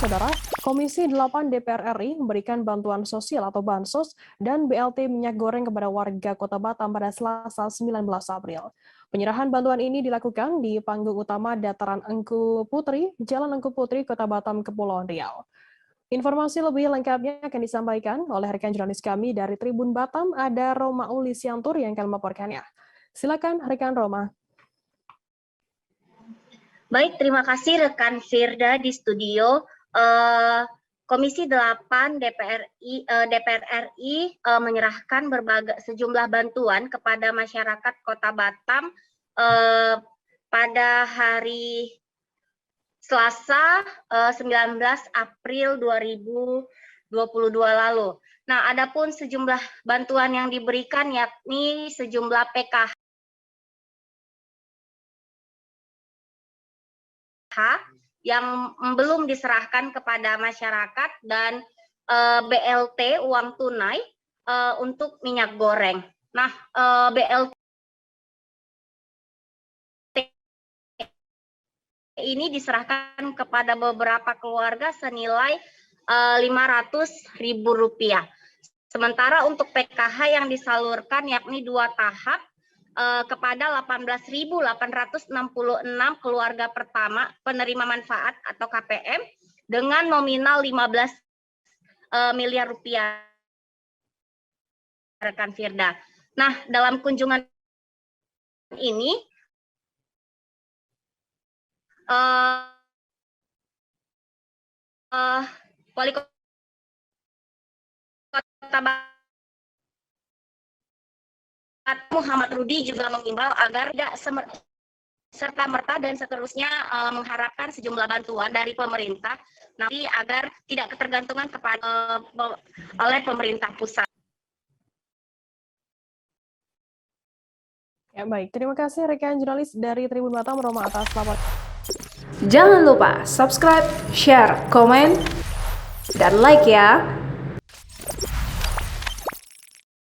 Saudara, Komisi 8 DPR RI memberikan bantuan sosial atau bansos dan BLT minyak goreng kepada warga Kota Batam pada Selasa 19 April. Penyerahan bantuan ini dilakukan di panggung utama Dataran Engku Putri, Jalan Engku Putri, Kota Batam, Kepulauan Riau. Informasi lebih lengkapnya akan disampaikan oleh rekan jurnalis kami dari Tribun Batam, ada Roma Ulisiantur yang akan melaporkannya. Silakan rekan Roma. Baik, terima kasih rekan Firda di studio. Komisi 8 DPR RI menyerahkan sejumlah bantuan kepada masyarakat Kota Batam pada hari Selasa 19 April 2022 lalu. Nah, adapun sejumlah bantuan yang diberikan yakni sejumlah PKH yang belum diserahkan kepada masyarakat dan BLT uang tunai untuk minyak goreng. Nah, BLT ini diserahkan kepada beberapa keluarga senilai Rp500.000. Sementara untuk PKH yang disalurkan yakni 2 tahap kepada 18.866 keluarga pertama penerima manfaat atau KPM dengan nominal 15 miliar rupiah, rekan Firda. Nah, dalam kunjungan ini Wali Kota Batam Muhammad Rudi juga mengimbau agar tidak serta-merta dan seterusnya mengharapkan sejumlah bantuan dari pemerintah nanti agar tidak ketergantungan kepada oleh pemerintah pusat. Ya, baik, terima kasih rekan jurnalis dari Tribun Batam Roma atas laporan. Jangan lupa subscribe, share, komen, dan like ya.